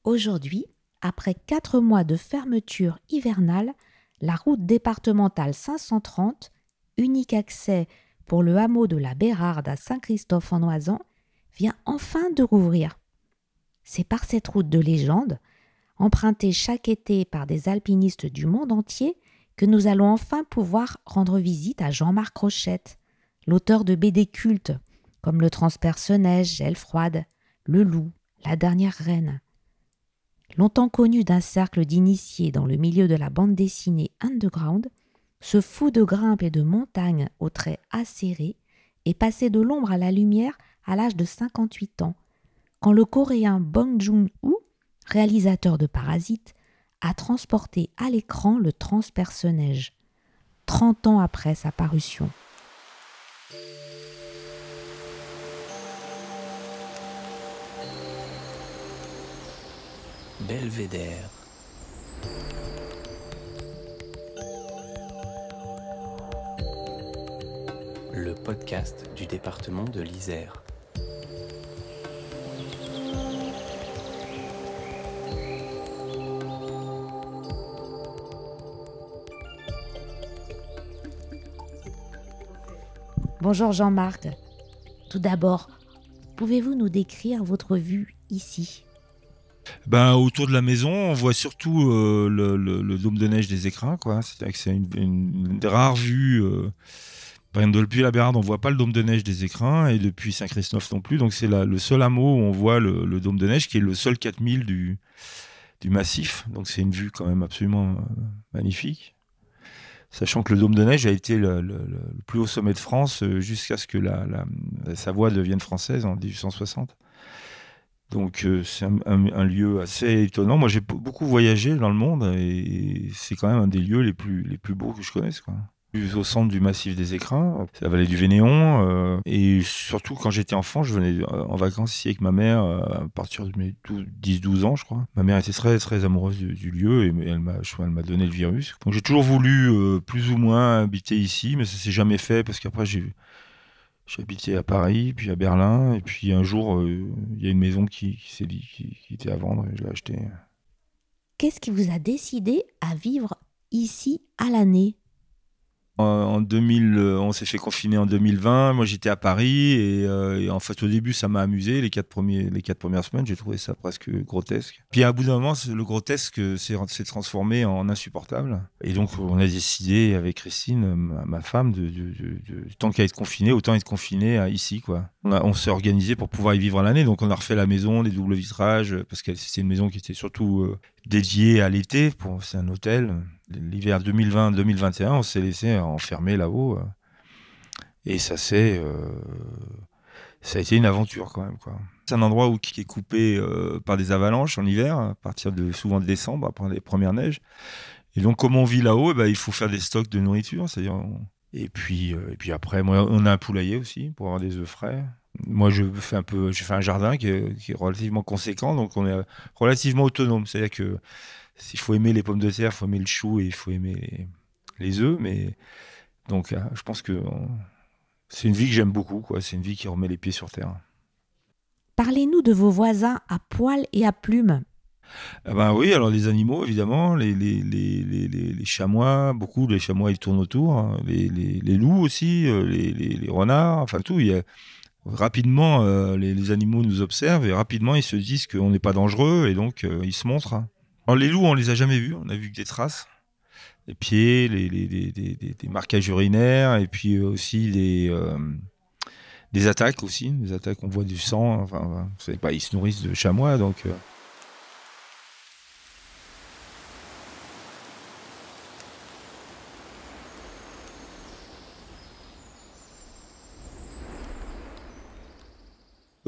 Aujourd'hui, après 4 mois de fermeture hivernale, la route départementale 530, unique accès pour le hameau de la Bérarde à Saint-Christophe-en-Oisans, vient enfin de rouvrir. C'est par cette route de légende, empruntée chaque été par des alpinistes du monde entier, que nous allons enfin pouvoir rendre visite à Jean-Marc Rochette, l'auteur de BD cultes comme Le Transperce-Neige, Gel froide, Le Loup, La dernière reine. Longtemps connu d'un cercle d'initiés dans le milieu de la bande dessinée underground, ce fou de grimpe et de montagne aux traits acérés est passé de l'ombre à la lumière à l'âge de 58 ans, quand le Coréen Bong Joon-ho, réalisateur de Parasite, a transporté à l'écran Le Transperce-Neige, 30 ans après sa parution. Belvédère. Le podcast du département de l'Isère. Bonjour Jean-Marc. Tout d'abord, pouvez-vous nous décrire votre vue ici ? Autour de la maison, on voit surtout le dôme de neige des Écrins, quoi. C'est-à-dire que c'est une des rares vues. Par exemple, depuis la Bérarde, on ne voit pas le dôme de neige des Écrins, et depuis Saint-Christophe non plus. Donc c'est le seul hameau où on voit le dôme de neige, qui est le seul 4000 du massif. Donc c'est une vue quand même absolument magnifique. Sachant que le dôme de neige a été le plus haut sommet de France jusqu'à ce que la Savoie devienne française en 1860. Donc c'est un lieu assez étonnant. Moi j'ai beaucoup voyagé dans le monde et c'est quand même un des lieux les plus beaux que je connaisse, quoi. Au centre du massif des Écrins, c'est la vallée du Vénéon, et surtout quand j'étais enfant, je venais en vacances ici avec ma mère à partir de mes 10-12 ans, je crois. Ma mère était très très amoureuse du lieu et elle m'a donné le virus. Donc j'ai toujours voulu plus ou moins habiter ici, mais ça s'est jamais fait parce qu'après j'ai habité à Paris, puis à Berlin, et puis un jour il y a une maison qui était à vendre et je l'ai achetée. Qu'est-ce qui vous a décidé à vivre ici à l'année ? En 2000, on s'est fait confiner en 2020. Moi, j'étais à Paris et en fait, au début, ça m'a amusé. Les quatre premières semaines, j'ai trouvé ça presque grotesque. Puis, à bout d'un moment, le grotesque s'est transformé en insupportable. Et donc, on a décidé avec Christine, ma femme, tant qu'à être confiné, autant être confiné ici, quoi. On s'est organisé pour pouvoir y vivre l'année. Donc, on a refait la maison, les doubles vitrages, parce que c'était une maison qui était surtout dédiée à l'été. C'est un hôtel. L'hiver 2020-2021, on s'est laissé enfermer là-haut. Et ça a été une aventure quand même, quoi. C'est un endroit qui est coupé par des avalanches en hiver, à partir souvent de décembre, après les premières neiges. Et donc, comme on vit là-haut, il faut faire des stocks de nourriture. C'est-à-dire, et puis après, moi, on a un poulailler aussi pour avoir des œufs frais. Moi, j'ai fait un jardin qui est relativement conséquent, donc on est relativement autonome. C'est-à-dire que il faut aimer les pommes de terre, il faut aimer le chou et il faut aimer les œufs. Mais donc, je pense que c'est une vie que j'aime beaucoup, quoi. C'est une vie qui remet les pieds sur terre. Parlez-nous de vos voisins à poils et à plumes. Oui, alors les animaux, évidemment, les chamois, beaucoup, les chamois, ils tournent autour, hein. Les loups aussi, les renards, enfin tout. Rapidement, les animaux nous observent et rapidement, ils se disent qu'on n'est pas dangereux et donc ils se montrent, hein. Alors, les loups, on les a jamais vus, on a vu que des traces, des pieds, des marquages urinaires et puis aussi des attaques aussi, des attaques, on voit du sang, enfin, vous savez pas, ils se nourrissent de chamois, donc...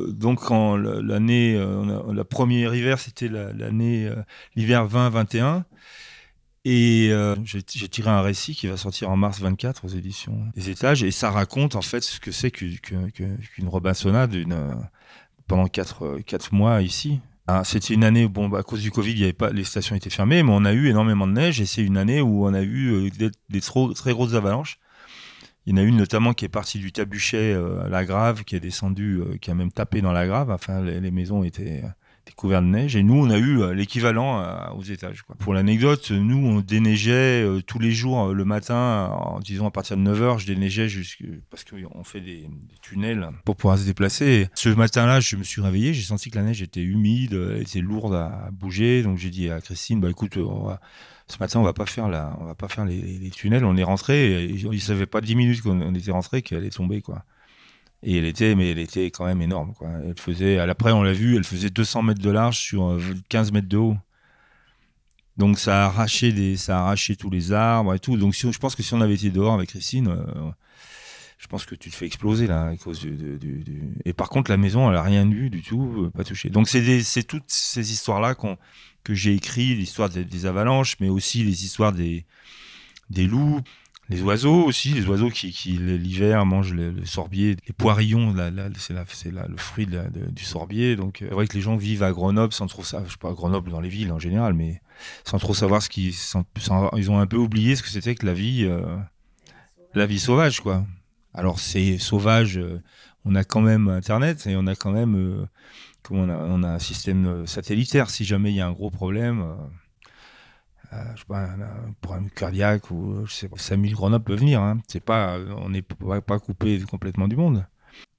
Donc, quand l'année, la première hiver, c'était l'hiver 20-21. Et j'ai tiré un récit qui va sortir en mars 24 aux éditions des Étages. Et ça raconte en fait ce que c'est qu'une Robinsonade pendant 4 mois ici. C'était une année, à cause du Covid, les stations étaient fermées, mais on a eu énormément de neige. Et c'est une année où on a eu des très grosses avalanches. Il y en a une notamment qui est partie du Tabuchet à la Grave, qui est descendue, qui a même tapé dans la Grave. Enfin, les maisons étaient était couvert de neige. Et nous, on a eu l'équivalent aux étages, quoi. Pour l'anecdote, nous, on déneigeait tous les jours le matin, disons à partir de 9h, je déneigeais parce qu'on fait des tunnels pour pouvoir se déplacer. Ce matin-là, je me suis réveillé, j'ai senti que la neige était humide, elle était lourde à bouger. Donc j'ai dit à Christine, écoute, ce matin, on va pas faire les tunnels. On est rentré, et il savait pas 10 minutes qu'on était rentré qu'elle allait tomber, quoi. Et elle était quand même énorme, quoi. Après, on l'a vu, elle faisait 200 mètres de large sur 15 mètres de haut. Donc ça a arraché tous les arbres et tout. Donc je pense que si on avait été dehors avec Christine, je pense que tu te fais exploser là à cause Et par contre, la maison, elle a rien eu du tout, pas touché. Donc c'est toutes ces histoires-là que j'ai écrit, l'histoire des avalanches, mais aussi les histoires des loups. Les oiseaux aussi, les oiseaux qui l'hiver mangent le sorbier, les poirillons, c'est le fruit du sorbier. Donc c'est vrai que les gens vivent à Grenoble sans trop savoir, je sais pas, à Grenoble dans les villes en général, mais sans trop savoir ils ont un peu oublié ce que c'était que la vie sauvage, quoi. Alors c'est sauvage, on a quand même Internet et on a quand même, on a un système satellitaire. Si jamais il y a un gros problème. Je sais pas, un problème cardiaque ou je sais pas, 5000 Grenoble peut venir. Hein. On n'est pas coupé complètement du monde.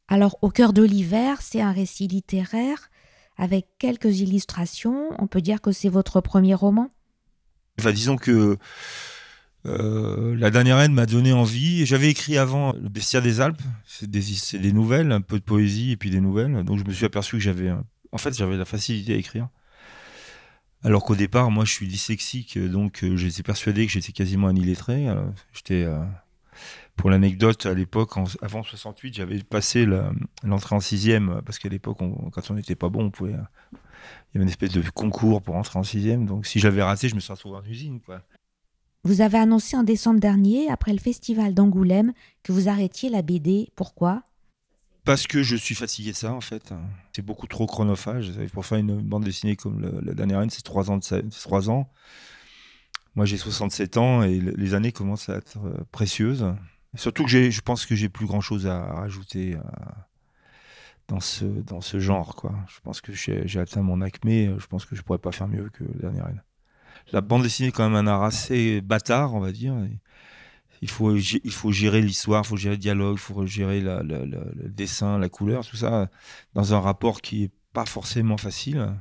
Alors, Au cœur de l'hiver, c'est un récit littéraire avec quelques illustrations. On peut dire que c'est votre premier roman ? Enfin, disons que La Dernière Reine m'a donné envie. J'avais écrit avant Le Bestiaire des Alpes. C'est des nouvelles, un peu de poésie et puis des nouvelles. Donc je me suis aperçu que j'avais la facilité à écrire. Alors qu'au départ, moi, je suis dyslexique, donc j'étais persuadé que j'étais quasiment un illettré. Pour l'anecdote, à l'époque, avant 68, j'avais passé l'entrée en 6e, parce qu'à l'époque, quand on n'était pas bon, il y avait une espèce de concours pour entrer en 6e. Donc si j'avais raté, je me serais retrouvé en usine, quoi. Vous avez annoncé en décembre dernier, après le festival d'Angoulême, que vous arrêtiez la BD. Pourquoi ? Parce que je suis fatigué de ça, en fait. C'est beaucoup trop chronophage. Pour faire une bande dessinée comme La Dernière Reine, c'est 3 ans. 3 ans. Moi, j'ai 67 ans et les années commencent à être précieuses. Surtout que je pense que j'ai plus grand-chose à rajouter dans ce genre, quoi. Je pense que j'ai atteint mon acmé. Je pense que je pourrais pas faire mieux que La Dernière Reine. La bande dessinée est quand même un art assez bâtard, on va dire. Il faut gérer l'histoire, il faut gérer le dialogue, il faut gérer le dessin, la couleur, tout ça, dans un rapport qui est pas forcément facile.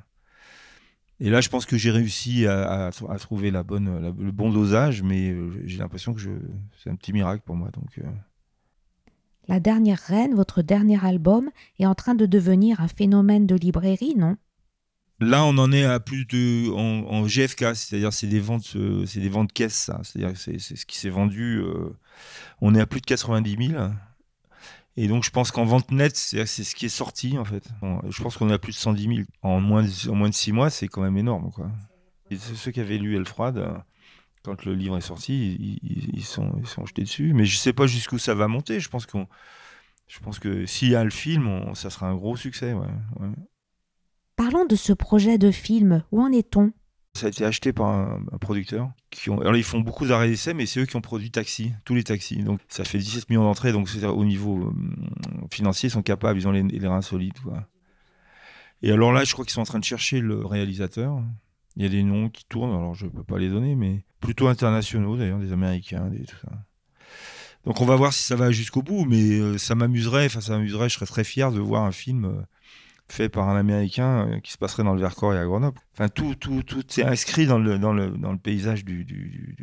Et là, je pense que j'ai réussi à trouver le bon dosage, mais j'ai l'impression que c'est un petit miracle pour moi. Donc, La Dernière Reine, votre dernier album, est en train de devenir un phénomène de librairie, non ? Là, on en est à plus de en GFK, c'est-à-dire c'est des ventes caisses, ça. C'est-à-dire que c'est ce qui s'est vendu. On est à plus de 90 000. Et donc, je pense qu'en vente nette, c'est ce qui est sorti, en fait. Je pense qu'on est à plus de 110 000. En moins de 6 mois, c'est quand même énorme, quoi. Et ceux qui avaient lu Elfrad, quand le livre est sorti, ils sont jetés dessus. Mais je sais pas jusqu'où ça va monter. Je pense que s'il y a le film, ça sera un gros succès, ouais. Parlons de ce projet de film. Où en est-on ? Ça a été acheté par un producteur. Alors, ils font beaucoup d'arrêts d'essai, mais c'est eux qui ont produit Taxi, tous les taxis. Donc, ça fait 17 millions d'entrées. Donc, au niveau financier, ils sont capables, ils ont les reins solides, quoi. Et alors là, je crois qu'ils sont en train de chercher le réalisateur. Il y a des noms qui tournent, alors je ne peux pas les donner, mais plutôt internationaux, d'ailleurs, des Américains, tout ça. Donc, on va voir si ça va jusqu'au bout, mais ça m'amuserait, je serais très fier de voir un film fait par un Américain qui se passerait dans le Vercors et à Grenoble. Enfin, tout est inscrit dans le paysage de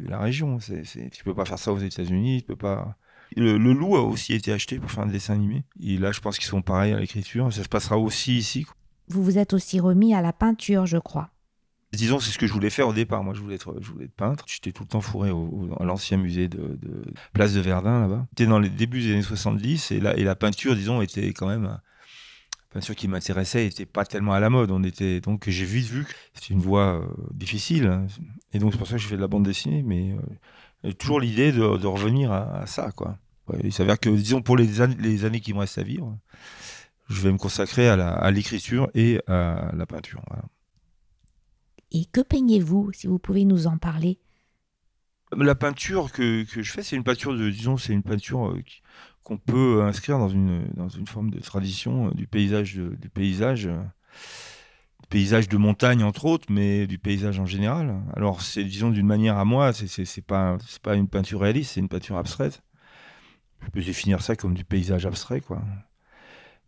la région. Tu peux pas faire ça aux États-Unis. Tu peux pas. Le Loup a aussi été acheté pour faire un dessin animé. Et là, je pense qu'ils sont pareils à l'écriture. Ça se passera aussi ici, quoi. Vous vous êtes aussi remis à la peinture, je crois. Disons, c'est ce que je voulais faire au départ. Moi, je voulais être peintre. J'étais tout le temps fourré à l'ancien musée de Place de Verdun, là-bas. C'était dans les débuts des années 70. Et la peinture, disons, était quand même... peinture qui m'intéressait n'était pas tellement à la mode. Donc j'ai vite vu que c'était une voie difficile. Hein. Et donc c'est pour ça que j'ai fait de la bande dessinée. Mais j'ai toujours l'idée de revenir à ça, quoi. Ouais, il s'avère que, disons, pour les années qui me restent à vivre, je vais me consacrer à l'écriture et à la peinture. Voilà. Et que peignez-vous, si vous pouvez nous en parler ? La peinture que je fais, c'est une peinture qu'on peut inscrire dans une forme de tradition du paysage. Paysage de montagne entre autres, mais du paysage en général. Alors c'est, disons, d'une manière à moi, c'est pas une peinture réaliste, c'est une peinture abstraite. Je peux définir ça comme du paysage abstrait, quoi.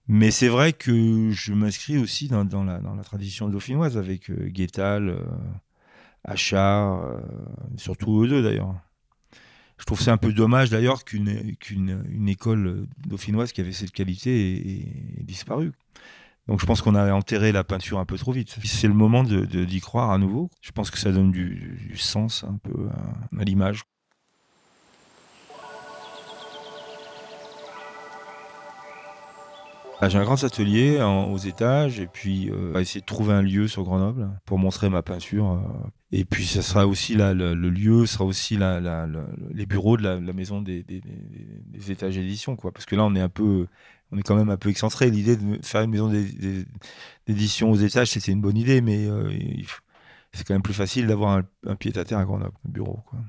Mais c'est vrai que je m'inscris aussi dans la tradition dauphinoise avec Guétal, Achard, surtout eux deux d'ailleurs. Je trouve c'est un peu dommage d'ailleurs qu'une école dauphinoise qui avait cette qualité ait disparu. Donc je pense qu'on a enterré la peinture un peu trop vite. C'est le moment d'y croire à nouveau. Je pense que ça donne du sens un peu à l'image. J'ai un grand atelier aux étages et puis on va essayer de trouver un lieu sur Grenoble pour montrer ma peinture. Et puis ça sera aussi là, le lieu sera aussi les bureaux de la maison des étages d'édition, quoi. Parce que là on est quand même un peu excentré. L'idée de faire une maison d'édition aux étages, c'était une bonne idée, mais c'est quand même plus facile d'avoir un pied-à-terre à Grenoble, un bureau, quoi.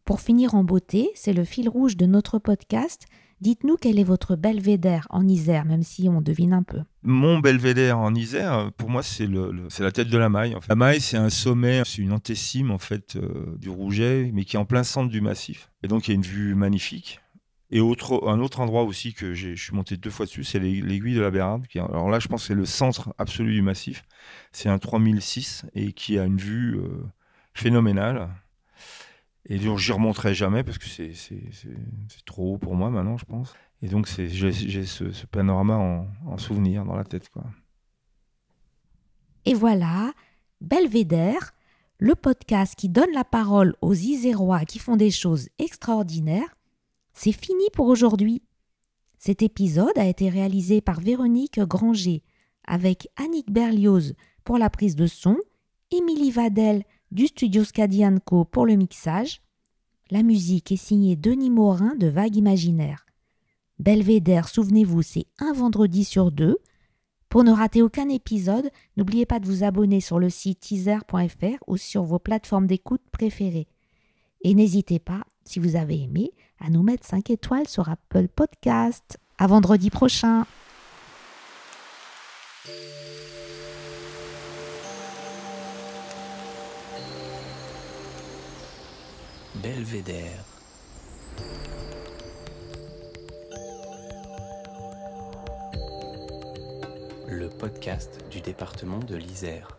Pour finir en beauté, c'est le fil rouge de notre podcast. Dites-nous quel est votre belvédère en Isère, même si on devine un peu. Mon belvédère en Isère, pour moi, c'est la tête de la Maille. En fait. La Maille, c'est un sommet, c'est une antécime en fait du Rouget, mais qui est en plein centre du massif. Et donc, il y a une vue magnifique. Et un autre endroit aussi que je suis monté 2 fois dessus, c'est l'aiguille de la Bérarde. Alors là, je pense que c'est le centre absolu du massif. C'est un 3006 et qui a une vue phénoménale. Et donc, j'y remonterai jamais parce que c'est trop haut pour moi maintenant, je pense. Et donc, j'ai ce panorama en souvenir dans la tête, quoi. Et voilà, Belvédère, le podcast qui donne la parole aux Isérois qui font des choses extraordinaires. C'est fini pour aujourd'hui. Cet épisode a été réalisé par Véronique Granger avec Annick Berlioz pour la prise de son, Émilie Vadel du studio Scadi & Co pour le mixage. La musique est signée Denis Morin de Vague Imaginaire. Belvédère, souvenez-vous, c'est un vendredi sur 2. Pour ne rater aucun épisode, n'oubliez pas de vous abonner sur le site isère.fr ou sur vos plateformes d'écoute préférées. Et n'hésitez pas, si vous avez aimé, à nous mettre 5 étoiles sur Apple Podcast. À vendredi prochain. Belvédère. Le podcast du département de l'Isère.